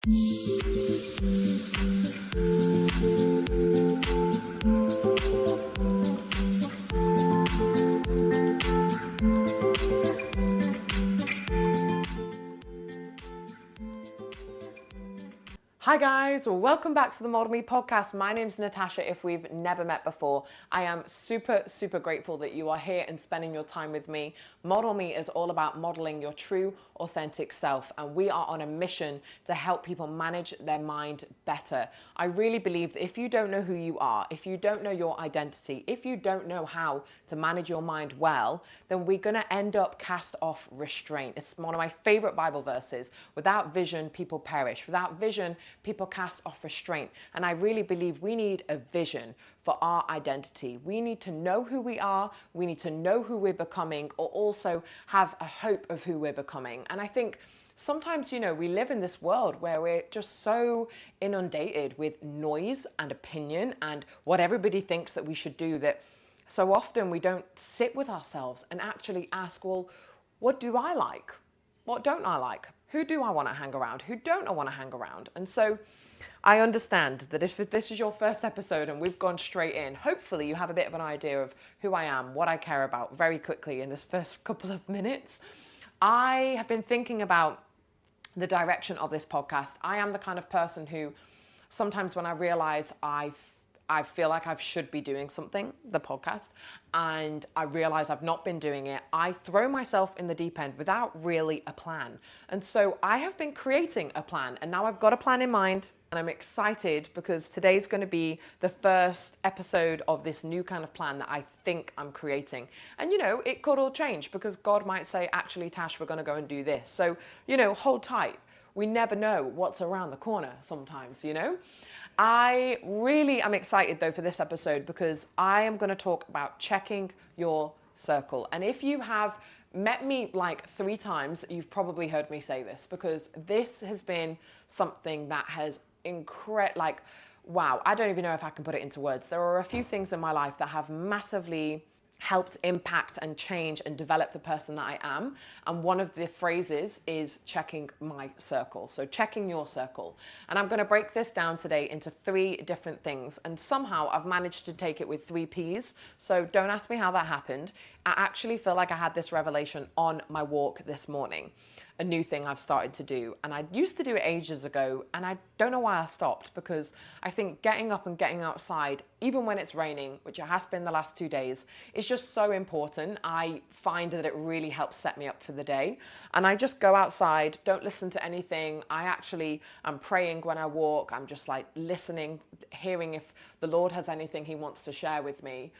Hi guys, welcome back to the Model Me podcast. My name's Natasha. If we've never met before, I am super grateful that you are here and spending your time with me. Model Me is all about modeling your true, authentic self, and we are on a mission to help people manage their mind better. I really believe that if you don't know who you are, if you don't know your identity, if you don't know how to manage your mind well, then we're going to end up cast off restraint. It's one of my favorite Bible verses. Without vision, people perish. Without vision, people cast off restraint. And I really believe we need a vision for our identity. We need to know who we are. We need to know who we're becoming, or also have a hope of who we're becoming. And I think sometimes, we live in this world where we're just so inundated with noise and opinion and what everybody thinks that we should do, that so often we don't sit with ourselves and actually ask, well, what do I like? What don't I like? Who do I want to hang around? Who don't I want to hang around? And so I understand that if this is your first episode and we've gone straight in, hopefully you have a bit of an idea of who I am, what I care about very quickly in this first couple of minutes. I have been thinking about the direction of this podcast. I am the kind of person who sometimes when I realize I feel like I should be doing something, the podcast, and I realize I've not been doing it, I throw myself in the deep end without really a plan. And so I have been creating a plan, and now I've got a plan in mind, and I'm excited because today's going to be the first episode of this new kind of plan that I think I'm creating. And it could all change because God might say, actually, Tash, we're going to go and do this. So, hold tight. We never know what's around the corner sometimes, I really am excited though for this episode because I am going to talk about checking your circle. And if you have met me like 3 times, you've probably heard me say this, because this has been something that has wow, I don't even know if I can put it into words. There are a few things in my life that have massively helped impact and change and develop the person that I am. And one of the phrases is checking my circle. So checking your circle. And I'm going to break this down today into 3 different things. And somehow I've managed to take it with 3 Ps. So don't ask me how that happened. I actually feel like I had this revelation on my walk this morning. A new thing I've started to do. And I used to do it ages ago, and I don't know why I stopped, because I think getting up and getting outside, even when it's raining, which it has been the last 2 days, is just so important. I find that it really helps set me up for the day. And I just go outside, don't listen to anything. I'm praying when I walk. I'm just like listening, hearing if the Lord has anything he wants to share with me.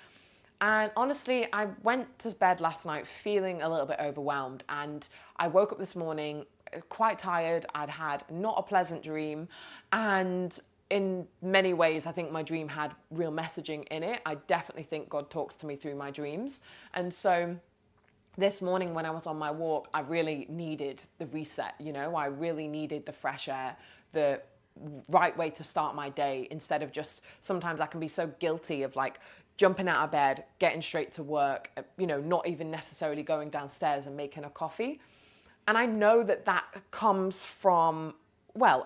And honestly, I went to bed last night feeling a little bit overwhelmed, and I woke up this morning quite tired. I'd had not a pleasant dream, and in many ways, I think my dream had real messaging in it. I definitely think God talks to me through my dreams. And so this morning when I was on my walk, I really needed the reset, I really needed the fresh air, the right way to start my day, instead of just, sometimes I can be so guilty of like jumping out of bed, getting straight to work, not even necessarily going downstairs and making a coffee. And I know that comes from,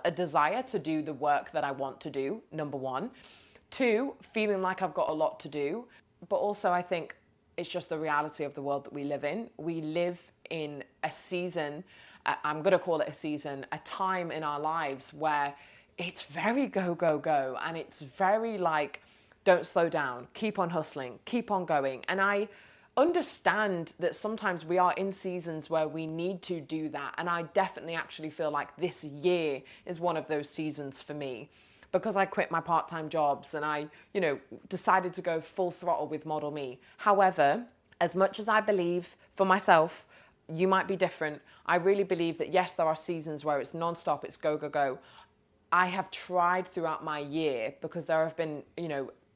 a desire to do the work that I want to do, number 1. 2, feeling like I've got a lot to do. But also I think it's just the reality of the world that we live in. We live in a season, I'm going to call it a season, a time in our lives where it's very go, go, go. And it's very like, don't slow down, keep on hustling, keep on going. And I understand that sometimes we are in seasons where we need to do that. And I definitely actually feel like this year is one of those seasons for me, because I quit my part-time jobs and I, decided to go full throttle with Model Me. However, as much as I believe for myself, you might be different. I really believe that yes, there are seasons where it's nonstop, it's go, go, go. I have tried throughout my year, because there have been,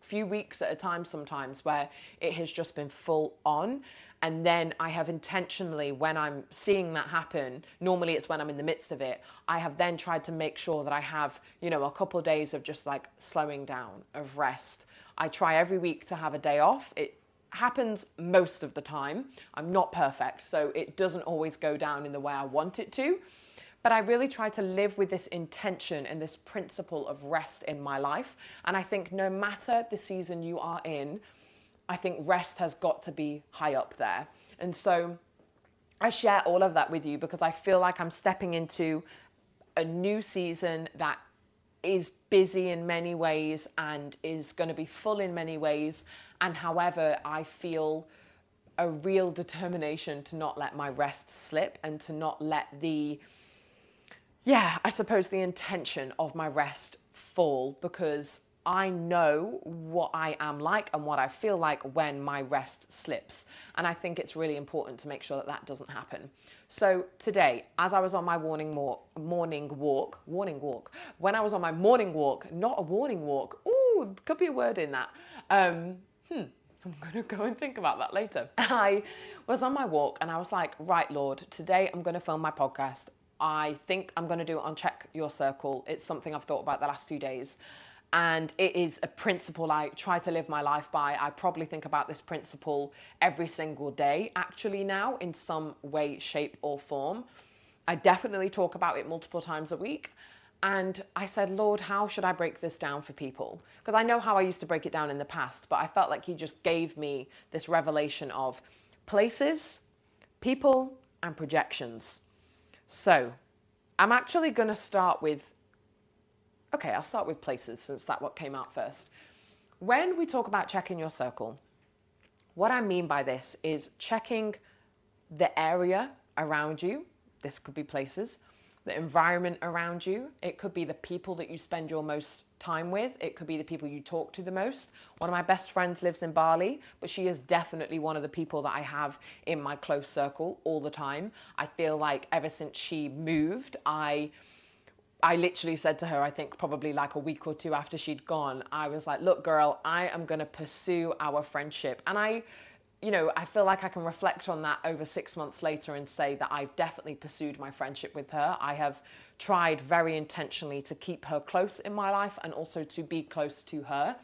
few weeks at a time sometimes where it has just been full on. And then I have intentionally, when I'm seeing that happen, normally it's when I'm in the midst of it, I have then tried to make sure that I have, a couple of days of just like slowing down, of rest. I try every week to have a day off. It happens most of the time. I'm not perfect, so it doesn't always go down in the way I want it to. But I really try to live with this intention and this principle of rest in my life. And I think no matter the season you are in, I think rest has got to be high up there. And so I share all of that with you because I feel like I'm stepping into a new season that is busy in many ways and is going to be full in many ways. And however, I feel a real determination to not let my rest slip and to not let the intention of my rest fall, because I know what I am like and what I feel like when my rest slips. And I think it's really important to make sure that that doesn't happen. So today, as I was on my when I was on my morning walk, not a warning walk, ooh, could be a word in that. I'm going to go and think about that later. I was on my walk and I was like, right, Lord, today I'm going to film my podcast. I think I'm going to do it on Check Your Circle. It's something I've thought about the last few days. And it is a principle I try to live my life by. I probably think about this principle every single day, actually now, in some way, shape or form. I definitely talk about it multiple times a week. And I said, Lord, how should I break this down for people? Because I know how I used to break it down in the past, but I felt like he just gave me this revelation of places, people, and projections. So I'm actually going to start with, I'll start with places since that's what came out first. When we talk about checking your circle, what I mean by this is checking the area around you. This could be places, the environment around you. It could be the people that you spend your most time with. It could be the people you talk to the most. One of my best friends lives in Bali, but she is definitely one of the people that I have in my close circle all the time. I feel like ever since she moved, I literally said to her, I think probably like a week or two after she'd gone, I was like, look, girl, I am going to pursue our friendship. And I feel like I can reflect on that over 6 months later and say that I've definitely pursued my friendship with her. I have tried very intentionally to keep her close in my life and also to be close to her.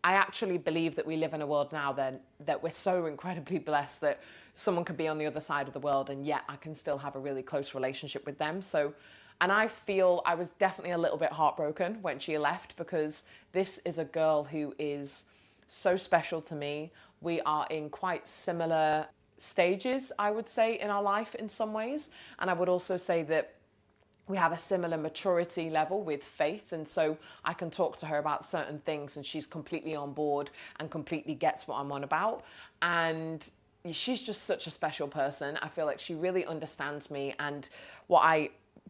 I actually believe that we live in a world now that we're so incredibly blessed that someone could be on the other side of the world and yet I can still have a really close relationship with them. And I feel I was definitely a little bit heartbroken when she left, because this is a girl who is so special to me. We are in quite similar stages, I would say, in our life in some ways. And I would also say that we have a similar maturity level with faith. And so I can talk to her about certain things and she's completely on board and completely gets what I'm on about. And she's just such a special person. I feel like she really understands me. And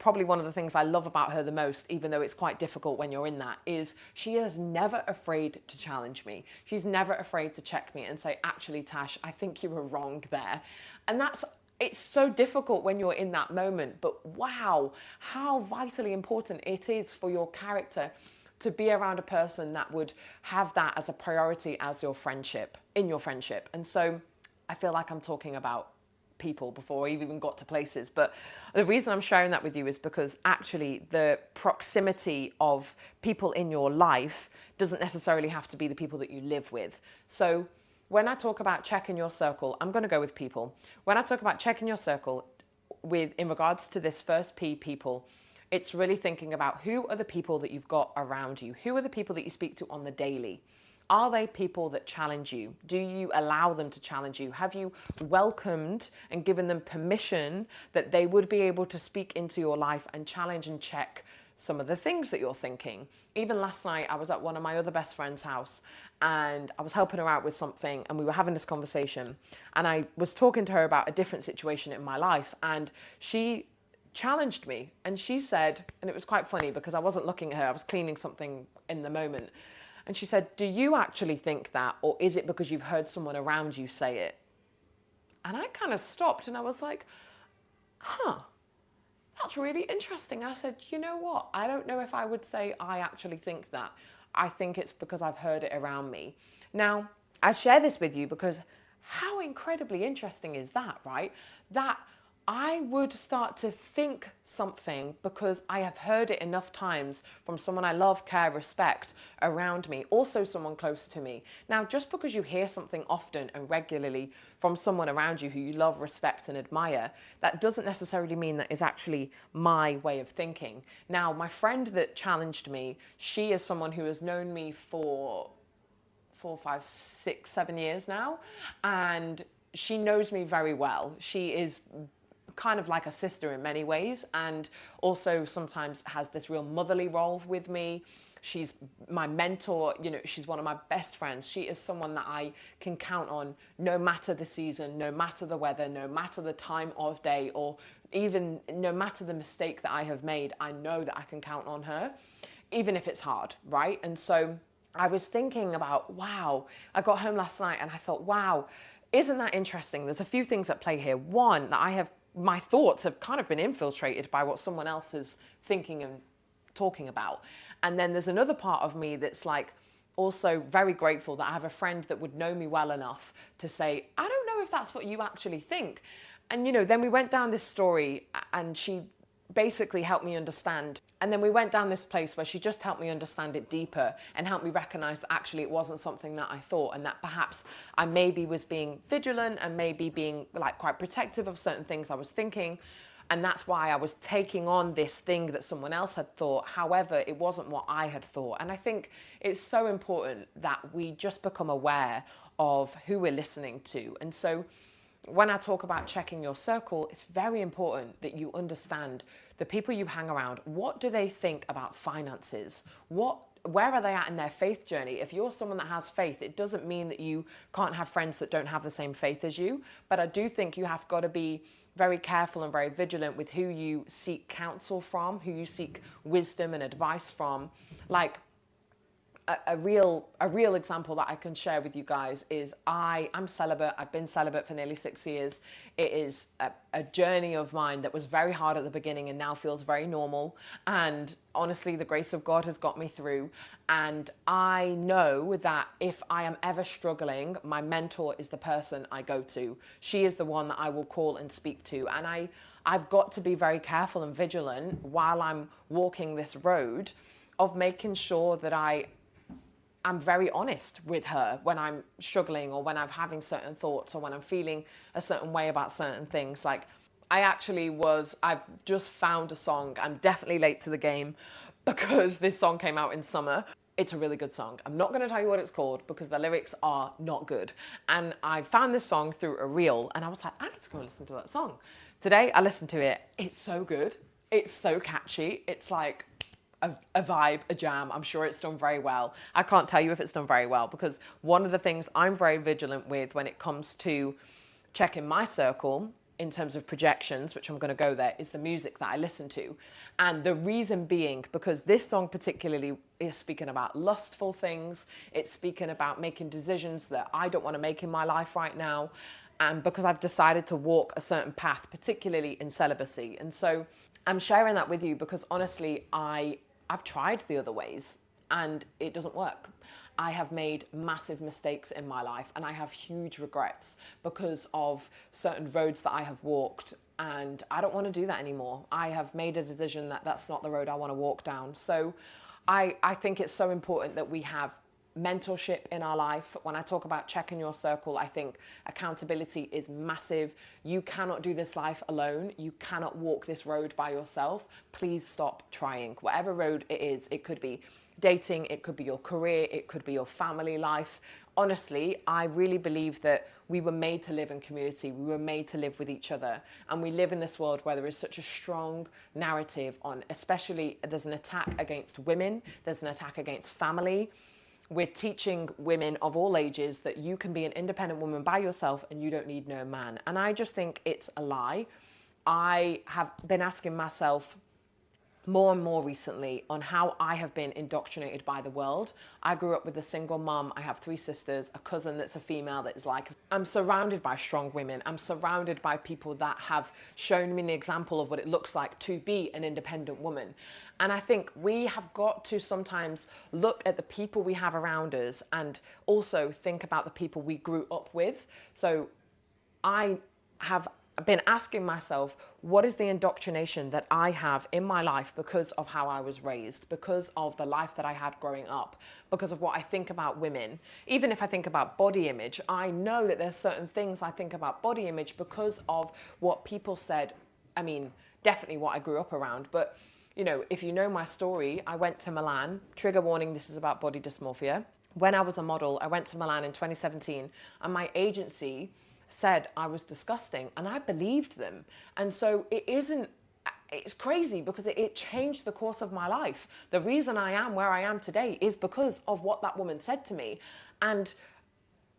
probably one of the things I love about her the most, even though it's quite difficult when you're in that, is she is never afraid to challenge me. She's never afraid to check me and say, actually, Tash, I think you were wrong there. And it's so difficult when you're in that moment, but wow, how vitally important it is for your character to be around a person that would have that as a priority as in your friendship. And so I feel like I'm talking about people before we've even got to places. But the reason I'm sharing that with you is because actually the proximity of people in your life doesn't necessarily have to be the people that you live with. So when I talk about checking your circle, I'm going to go with people. When I talk about checking your circle in regards to this first P, people, it's really thinking about who are the people that you've got around you? Who are the people that you speak to on the daily? Are they people that challenge you? Do you allow them to challenge you? Have you welcomed and given them permission that they would be able to speak into your life and challenge and check some of the things that you're thinking? Even last night, I was at one of my other best friend's house and I was helping her out with something and we were having this conversation and I was talking to her about a different situation in my life and she challenged me and she said, and it was quite funny because I wasn't looking at her, I was cleaning something in the moment. And she said, do you actually think that, or is it because you've heard someone around you say it? And I kind of stopped and I was like, that's really interesting. And I said, you know what? I don't know if I would say I actually think that. I think it's because I've heard it around me. Now, I share this with you because how incredibly interesting is that, right? That I would start to think something because I have heard it enough times from someone I love, care, respect around me, also someone close to me. Now, just because you hear something often and regularly from someone around you who you love, respect, and admire, that doesn't necessarily mean that is actually my way of thinking. Now, my friend that challenged me, she is someone who has known me for 4, 5, 6, 7 years now, and she knows me very well. She is kind of like a sister in many ways, and also sometimes has this real motherly role with me. She's my mentor, she's one of my best friends. She is someone that I can count on no matter the season, no matter the weather, no matter the time of day, or even no matter the mistake that I have made. I know that I can count on her, even if it's hard, right? And so I was thinking about, wow, I got home last night and I thought, wow, isn't that interesting? There's a few things at play here. One, that my thoughts have kind of been infiltrated by what someone else is thinking and talking about. And then there's another part of me that's like also very grateful that I have a friend that would know me well enough to say, I don't know if that's what you actually think. And, then we went down this story and she basically helped me understand. And then we went down this place where she just helped me understand it deeper and helped me recognize that actually it wasn't something that I thought, and that perhaps I maybe was being vigilant and maybe being like quite protective of certain things I was thinking. And that's why I was taking on this thing that someone else had thought. However, it wasn't what I had thought. And I think it's so important that we just become aware of who we're listening to. And so when I talk about checking your circle, it's very important that you understand the people you hang around. What do they think about finances? Where are they at in their faith journey? If you're someone that has faith, it doesn't mean that you can't have friends that don't have the same faith as you. But I do think you have got to be very careful and very vigilant with who you seek counsel from, who you seek wisdom and advice from. Like, a real example that I can share with you guys is I'm celibate. I've been celibate for nearly 6 years. It is a journey of mine that was very hard at the beginning and now feels very normal. And honestly, the grace of God has got me through. And I know that if I am ever struggling, my mentor is the person I go to. She is the one that I will call and speak to. And I've got to be very careful and vigilant while I'm walking this road of making sure that I'm very honest with her when I'm struggling or when I'm having certain thoughts or when I'm feeling a certain way about certain things. Like, I've just found a song. I'm definitely late to the game because this song came out in summer. It's a really good song. I'm not going to tell you what it's called because the lyrics are not good. And I found this song through a reel and I was like, I need to go and listen to that song. Today I listened to it. It's so good. It's so catchy. It's like a vibe, a jam. I'm sure it's done very well. I can't tell you if it's done very well because one of the things I'm very vigilant with when it comes to checking my circle in terms of projections, which I'm going to go there, is the music that I listen to. And the reason being, because this song particularly is speaking about lustful things. It's speaking about making decisions that I don't want to make in my life right now. And because I've decided to walk a certain path, particularly in celibacy. And so I'm sharing that with you because honestly, I've tried the other ways and it doesn't work. I have made massive mistakes in my life and I have huge regrets because of certain roads that I have walked, and I don't want to do that anymore. I have made a decision that that's not the road I want to walk down. So I think it's so important that we have mentorship in our life. When I talk about checking your circle, I think accountability is massive. You cannot do this life alone. You cannot walk this road by yourself. Please stop trying. Whatever road it is, it could be dating, it could be your career, it could be your family life. Honestly, I really believe that we were made to live in community. We were made to live with each other. And we live in this world where there is such a strong narrative on, especially there's an attack against women, there's an attack against family. We're teaching women of all ages that you can be an independent woman by yourself and you don't need no man. And I just think it's a lie. I have been asking myself more and more recently on how I have been indoctrinated by the world. I grew up with a single mum. I have 3 sisters, a cousin that's a female that is like, I'm surrounded by strong women. I'm surrounded by people that have shown me an example of what it looks like to be an independent woman. And I think we have got to sometimes look at the people we have around us and also think about the people we grew up with. So I have been asking myself, what is the indoctrination that I have in my life because of how I was raised, because of the life that I had growing up, because of what I think about women. Even if I think about body image, I know that there's certain things I think about body image because of what people said. I mean, definitely what I grew up around, but if you know my story, I went to Milan. Trigger warning, this is about body dysmorphia. When I was a model, I went to Milan in 2017, and my agency said I was disgusting, and I believed them. And so it's crazy because it changed the course of my life. The reason I am where I am today is because of what that woman said to me. And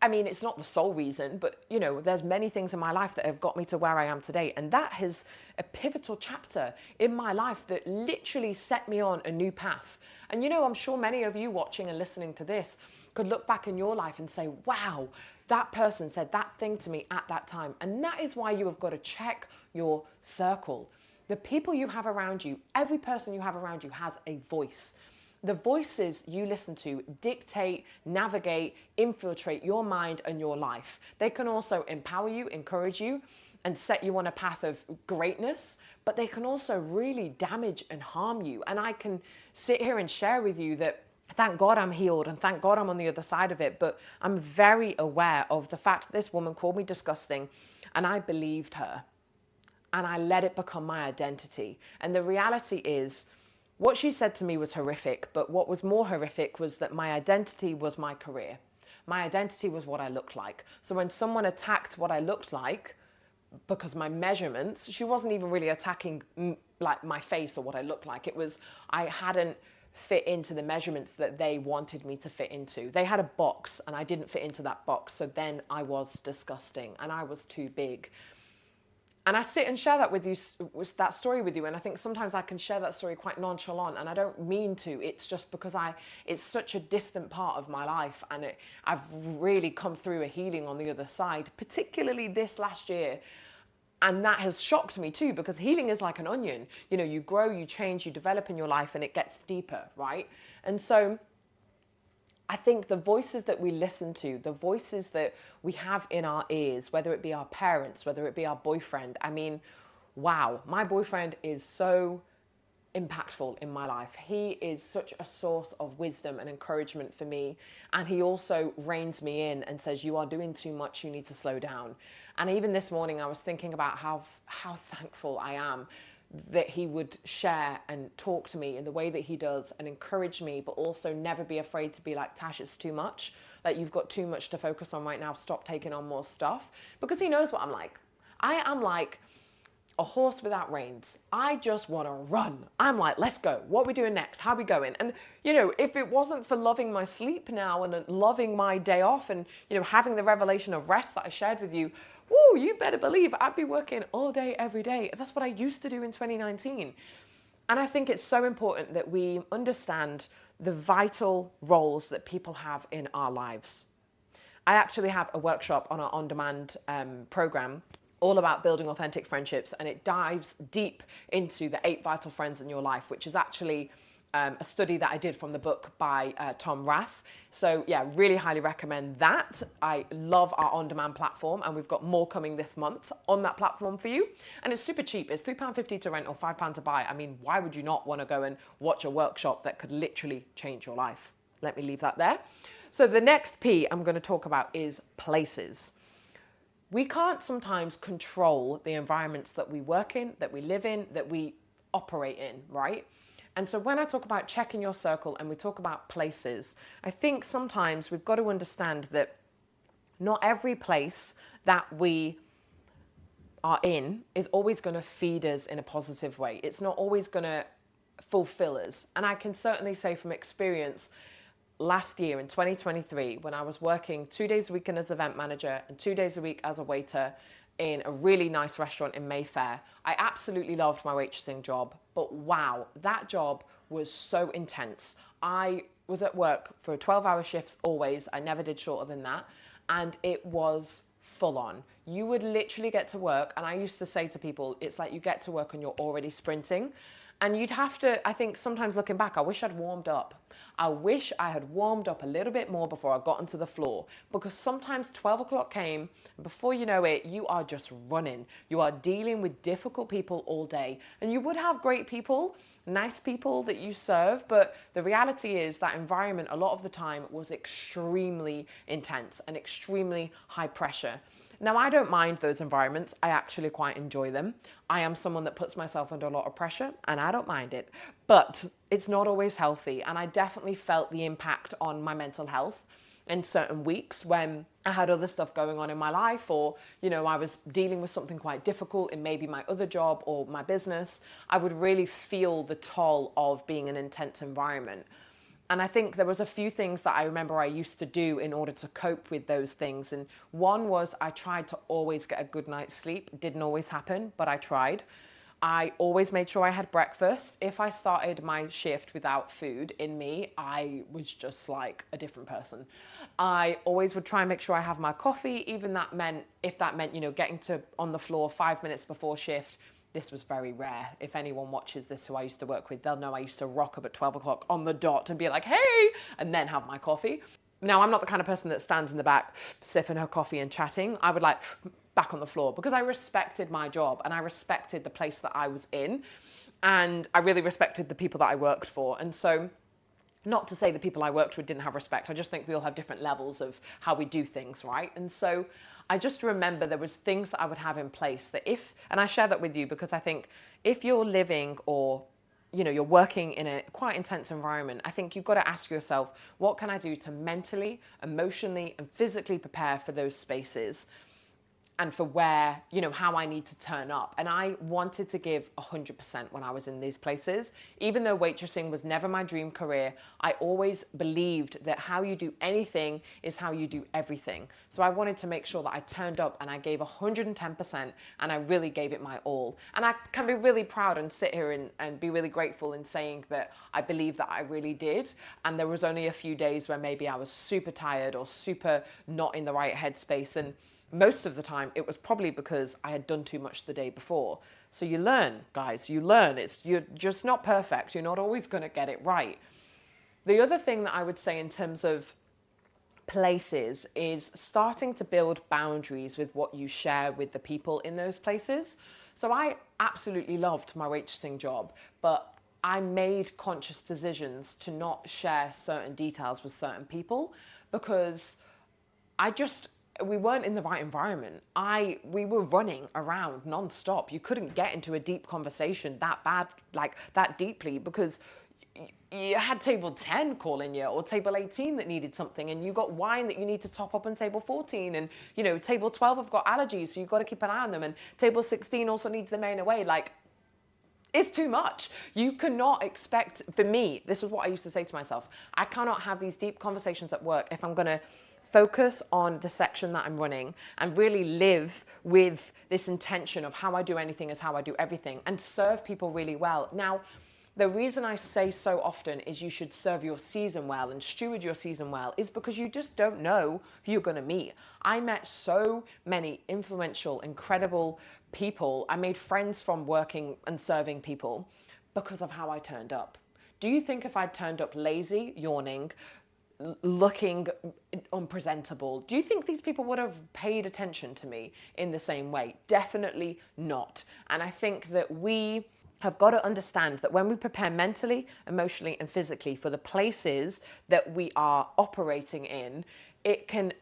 I mean, it's not the sole reason, but there's many things in my life that have got me to where I am today. And that is a pivotal chapter in my life that literally set me on a new path. And I'm sure many of you watching and listening to this could look back in your life and say, wow, that person said that thing to me at that time. And that is why you have got to check your circle. The people you have around you, every person you have around you has a voice. The voices you listen to dictate, navigate, infiltrate your mind and your life. They can also empower you, encourage you, and set you on a path of greatness, but they can also really damage and harm you. And I can sit here and share with you that thank God I'm healed and thank God I'm on the other side of it, but I'm very aware of the fact that this woman called me disgusting and I believed her and I let it become my identity. And the reality is, what she said to me was horrific, but what was more horrific was that my identity was my career. My identity was what I looked like. So when someone attacked what I looked like, because my measurements, she wasn't even really attacking like my face or what I looked like. It was, I hadn't fit into the measurements that they wanted me to fit into. They had a box and I didn't fit into that box. So then I was disgusting and I was too big. And I sit and share that with you, that story with you. And I think sometimes I can share that story quite nonchalant, and I don't mean to. It's just because it's such a distant part of my life, and I've really come through a healing on the other side, particularly this last year. And that has shocked me too, because healing is like an onion. You grow, you change, you develop in your life, and it gets deeper, right? And so I think the voices that we listen to, the voices that we have in our ears, whether it be our parents, whether it be our boyfriend. I mean, wow, my boyfriend is so impactful in my life. He is such a source of wisdom and encouragement for me. And he also reins me in and says, you are doing too much, you need to slow down. And even this morning, I was thinking about how thankful I am that he would share and talk to me in the way that he does and encourage me, but also never be afraid to be like, Tash, it's too much. Like, you've got too much to focus on right now. Stop taking on more stuff. Because he knows what I'm like. I am like a horse without reins. I just want to run. I'm like, let's go. What are we doing next? How are we going? And, if it wasn't for loving my sleep now and loving my day off and, having the revelation of rest that I shared with you, woo, you better believe I'd be working all day, every day. That's what I used to do in 2019. And I think it's so important that we understand the vital roles that people have in our lives. I actually have a workshop on our on-demand program all about building authentic friendships, and it dives deep into the 8 vital friends in your life, which is actually a study that I did from the book by Tom Rath. So yeah, really highly recommend that. I love our on-demand platform, and we've got more coming this month on that platform for you. And it's super cheap. It's £3.50 to rent or £5 to buy. I mean, why would you not want to go and watch a workshop that could literally change your life? Let me leave that there. So the next P I'm going to talk about is places. We can't sometimes control the environments that we work in, that we live in, that we operate in, right? And so when I talk about checking your circle and we talk about places, I think sometimes we've got to understand that not every place that we are in is always going to feed us in a positive way. It's not always going to fulfill us. And I can certainly say from experience, last year in 2023, when I was working 2 days a week as event manager and 2 days a week as a waiter in a really nice restaurant in Mayfair, I absolutely loved my waitressing job. But wow, that job was so intense. I was at work for 12-hour shifts always. I never did shorter than that. And it was full on. You would literally get to work, and I used to say to people, it's like you get to work and you're already sprinting. And you'd have to, I think sometimes looking back, I wish I'd warmed up. I wish I had warmed up a little bit more before I got onto the floor, because sometimes 12 o'clock came, and before you know it, you are just running. You are dealing with difficult people all day. And you would have great people, nice people that you serve, but the reality is that environment a lot of the time was extremely intense and extremely high pressure. Now, I don't mind those environments. I actually quite enjoy them. I am someone that puts myself under a lot of pressure, and I don't mind it. But it's not always healthy, and I definitely felt the impact on my mental health in certain weeks when I had other stuff going on in my life, or, I was dealing with something quite difficult in maybe my other job or my business. I would really feel the toll of being in an intense environment. And I think there was a few things that I remember I used to do in order to cope with those things. And one was I tried to always get a good night's sleep. It didn't always happen, but I tried. I always made sure I had breakfast. If I started my shift without food in me, I was just like a different person. I always would try and make sure I have my coffee, even if that meant, getting to on the floor 5 minutes before shift. This was very rare. If anyone watches this who I used to work with, they'll know I used to rock up at 12 o'clock on the dot and be like, hey, and then have my coffee. Now, I'm not the kind of person that stands in the back sipping her coffee and chatting. I would like back on the floor, because I respected my job and I respected the place that I was in, and I really respected the people that I worked for. And so, not to say the people I worked with didn't have respect. I just think we all have different levels of how we do things, right? And so I just remember there was things that I would have in place that and I share that with you because I think if you're living or you're working in a quite intense environment, I think you've got to ask yourself, what can I do to mentally, emotionally, and physically prepare for those spaces and for where, how I need to turn up. And I wanted to give 100% when I was in these places. Even though waitressing was never my dream career, I always believed that how you do anything is how you do everything. So I wanted to make sure that I turned up and I gave 110%, and I really gave it my all. And I can be really proud and sit here and be really grateful in saying that I believe that I really did. And there was only a few days where maybe I was super tired or super not in the right headspace, and most of the time it was probably because I had done too much the day before. So you learn, guys, you're just not perfect. You're not always going to get it right. The other thing that I would say in terms of places is starting to build boundaries with what you share with the people in those places. So I absolutely loved my waitressing job, but I made conscious decisions to not share certain details with certain people because we weren't in the right environment. We were running around non-stop. You couldn't get into a deep conversation that deeply, because you had table 10 calling you, or table 18 that needed something, and you got wine that you need to top up on table 14, and table 12 have got allergies, so you've got to keep an eye on them, and table 16 also needs the main away. It's too much. You cannot expect, for me, this is what I used to say to myself, I cannot have these deep conversations at work if I'm going to focus on the section that I'm running and really live with this intention of how I do anything is how I do everything, and serve people really well. Now, the reason I say so often is you should serve your season well and steward your season well is because you just don't know who you're going to meet. I met so many influential, incredible people. I made friends from working and serving people because of how I turned up. Do you think if I'd turned up lazy, yawning, looking unpresentable, do you think these people would have paid attention to me in the same way? Definitely not. And I think that we have got to understand that when we prepare mentally, emotionally, and physically for the places that we are operating in, it can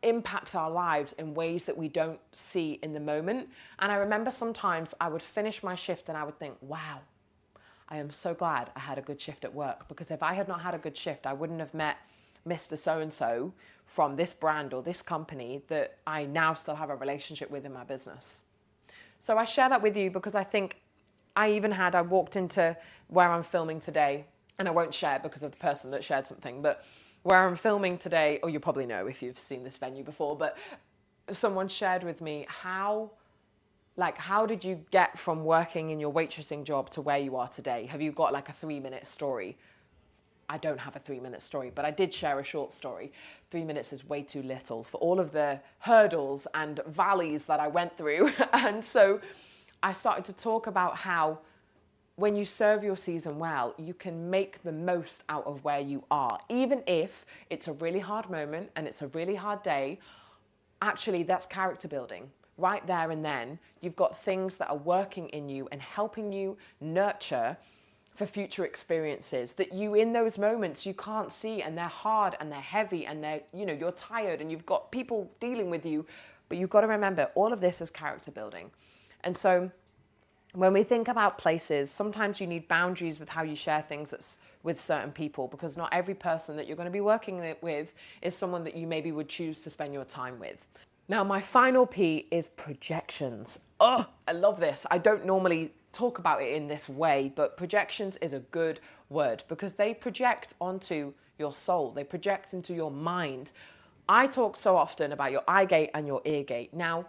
impact our lives in ways that we don't see in the moment. And I remember sometimes I would finish my shift and I would think, wow, I am so glad I had a good shift at work, because if I had not had a good shift, I wouldn't have met Mr. So-and-so from this brand or this company that I now still have a relationship with in my business. So I share that with you because I think I walked into where I'm filming today, and I won't share because of the person that shared something, but where I'm filming today, or you probably know if you've seen this venue before, but someone shared with me how did you get from working in your waitressing job to where you are today? Have you got like a 3-minute story? I don't have a 3-minute story, but I did share a short story. 3 minutes is way too little for all of the hurdles and valleys that I went through. And so I started to talk about how when you serve your season well, you can make the most out of where you are. Even if it's a really hard moment and it's a really hard day, actually that's character building. Right there and then, you've got things that are working in you and helping you nurture for future experiences that you, in those moments, you can't see, and they're hard and they're heavy and they're, you're tired and you've got people dealing with you. But you've got to remember, all of this is character building. And so when we think about places, sometimes you need boundaries with how you share things with certain people, because not every person that you're going to be working with is someone that you maybe would choose to spend your time with. Now, my final P is projections. Oh, I love this. I don't normally talk about it in this way, but projections is a good word because they project onto your soul. They project into your mind. I talk so often about your eye gate and your ear gate. Now,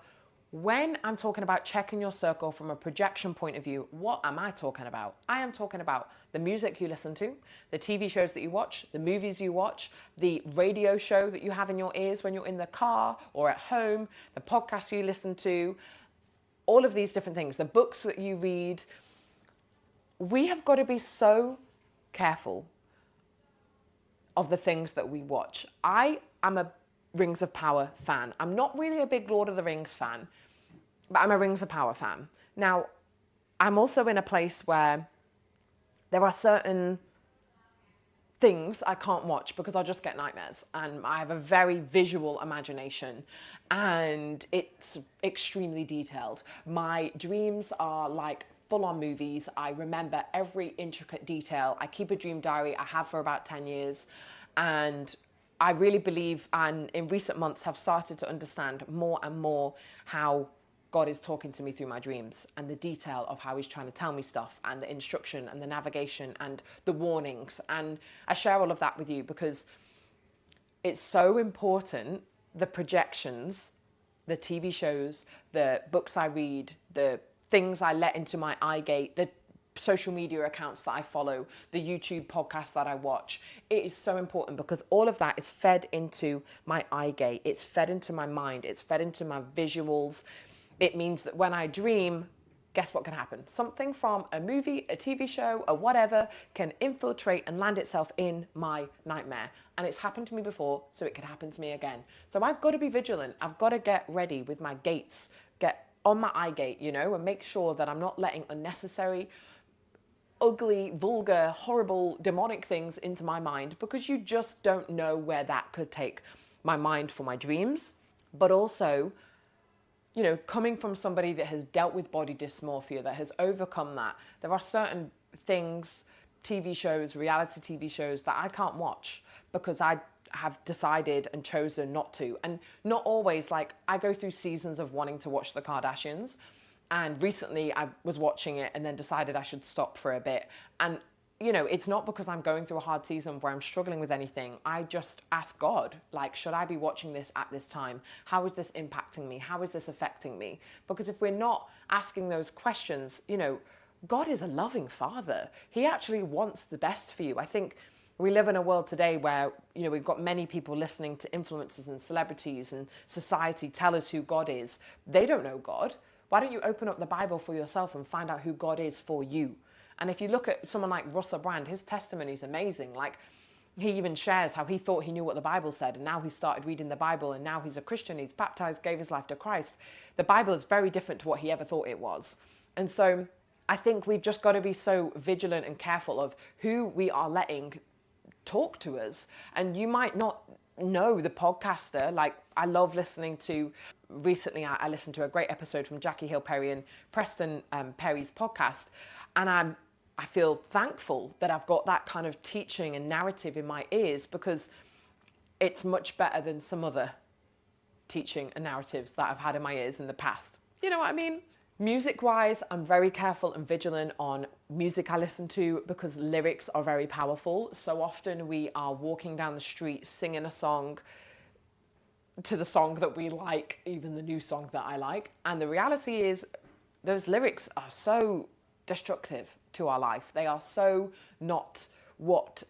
when I'm talking about checking your circle from a projection point of view, what am I talking about? I am talking about the music you listen to, the TV shows that you watch, the movies you watch, the radio show that you have in your ears when you're in the car or at home, the podcasts you listen to, all of these different things, the books that you read. We have got to be so careful of the things that we watch. I am a Rings of Power fan. I'm not really a big Lord of the Rings fan, but I'm a Rings of Power fan. Now, I'm also in a place where there are certain things I can't watch because I'll just get nightmares, and I have a very visual imagination and it's extremely detailed. My dreams are like full-on movies. I remember every intricate detail. I keep a dream diary. I have for about 10 years, and I really believe, and in recent months have started to understand more and more how God is talking to me through my dreams and the detail of how he's trying to tell me stuff and the instruction and the navigation and the warnings. And I share all of that with you because it's so important, the projections, the TV shows, the books I read, the things I let into my eye gate, the social media accounts that I follow, the YouTube podcasts that I watch. It is so important because all of that is fed into my eye gate. It's fed into my mind. It's fed into my visuals. It means that when I dream, guess what can happen? Something from a movie, a TV show, or whatever can infiltrate and land itself in my nightmare. And it's happened to me before, so it could happen to me again. So I've got to be vigilant. I've got to get ready with my gates, get on my eye gate, and make sure that I'm not letting unnecessary, ugly, vulgar, horrible, demonic things into my mind, because you just don't know where that could take my mind for my dreams. But also, coming from somebody that has dealt with body dysmorphia, that has overcome that, there are certain things, TV shows, reality TV shows that I can't watch because I have decided and chosen not to. And not always, like, I go through seasons of wanting to watch the Kardashians. And recently I was watching it and then decided I should stop for a bit. And, it's not because I'm going through a hard season where I'm struggling with anything. I just ask God, like, should I be watching this at this time? How is this impacting me? How is this affecting me? Because if we're not asking those questions, God is a loving Father. He actually wants the best for you. I think we live in a world today where, we've got many people listening to influencers and celebrities and society tell us who God is. They don't know God. Why don't you open up the Bible for yourself and find out who God is for you? And if you look at someone like Russell Brand, his testimony is amazing. Like, he even shares how he thought he knew what the Bible said, and now he started reading the Bible, and now he's a Christian, he's baptized, gave his life to Christ. The Bible is very different to what he ever thought it was. And so I think we've just got to be so vigilant and careful of who we are letting talk to us. And you might not know the podcaster. Like, I love listening to, recently I listened to a great episode from Jackie Hill Perry and Preston Perry's podcast, and I feel thankful that I've got that kind of teaching and narrative in my ears, because it's much better than some other teaching and narratives that I've had in my ears in the past. You know what I mean? Music-wise, I'm very careful and vigilant on music I listen to because lyrics are very powerful. So often we are walking down the street singing a song to the song that we like, even the new song that I like. And the reality is those lyrics are so destructive to our life. They are so not what,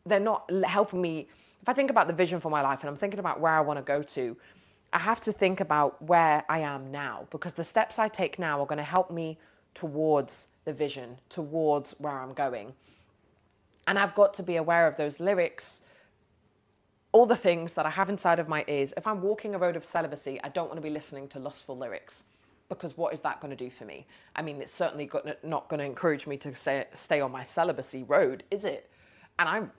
they're not helping me. If I think about the vision for my life and I'm thinking about where I want to go to, I have to think about where I am now, because the steps I take now are going to help me towards the vision, towards where I'm going. And I've got to be aware of those lyrics, all the things that I have inside of my ears. If I'm walking a road of celibacy, I don't want to be listening to lustful lyrics, because what is that going to do for me? I mean, it's certainly not going to encourage me to stay on my celibacy road, is it? And I'm,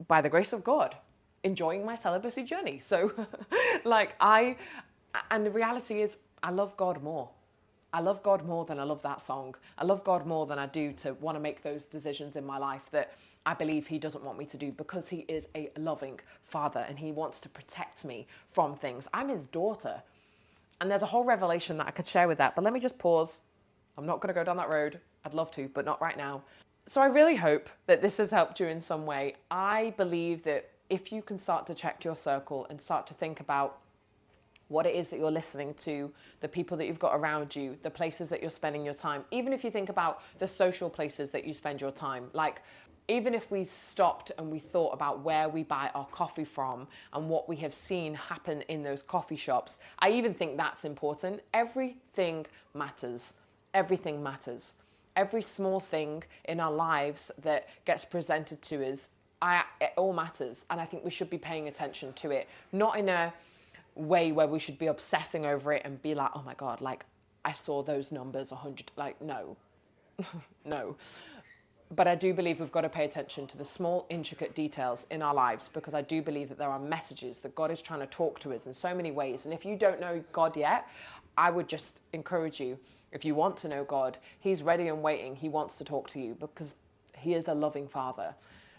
by the grace of God, enjoying my celibacy journey. So and the reality is, I love God more. I love God more than I love that song. I love God more than I do to want to make those decisions in my life that I believe he doesn't want me to do, because he is a loving father and he wants to protect me from things. I'm his daughter. And there's a whole revelation that I could share with that, but let me just pause. I'm not going to go down that road. I'd love to, but not right now. So I really hope that this has helped you in some way. I believe that if you can start to check your circle and start to think about what it is that you're listening to, the people that you've got around you, the places that you're spending your time, even if you think about the social places that you spend your time, like even if we stopped and we thought about where we buy our coffee from and what we have seen happen in those coffee shops, I even think that's important. Everything matters. Everything matters. Every small thing in our lives that gets presented to us, it all matters. And I think we should be paying attention to it, not in a way where we should be obsessing over it and be like, oh my God, like I saw those numbers 100, like no, no. But I do believe we've got to pay attention to the small, intricate details in our lives, because I do believe that there are messages that God is trying to talk to us in so many ways. And if you don't know God yet, I would just encourage you, if you want to know God, he's ready and waiting. He wants to talk to you because he is a loving father.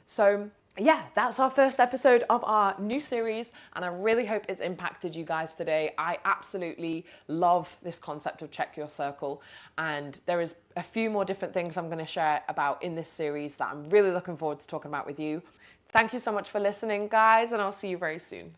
So yeah, that's our first episode of our new series, and I really hope it's impacted you guys today. I absolutely love this concept of check your circle, and there is a few more different things I'm going to share about in this series that I'm really looking forward to talking about with you. Thank you so much for listening, guys, and I'll see you very soon.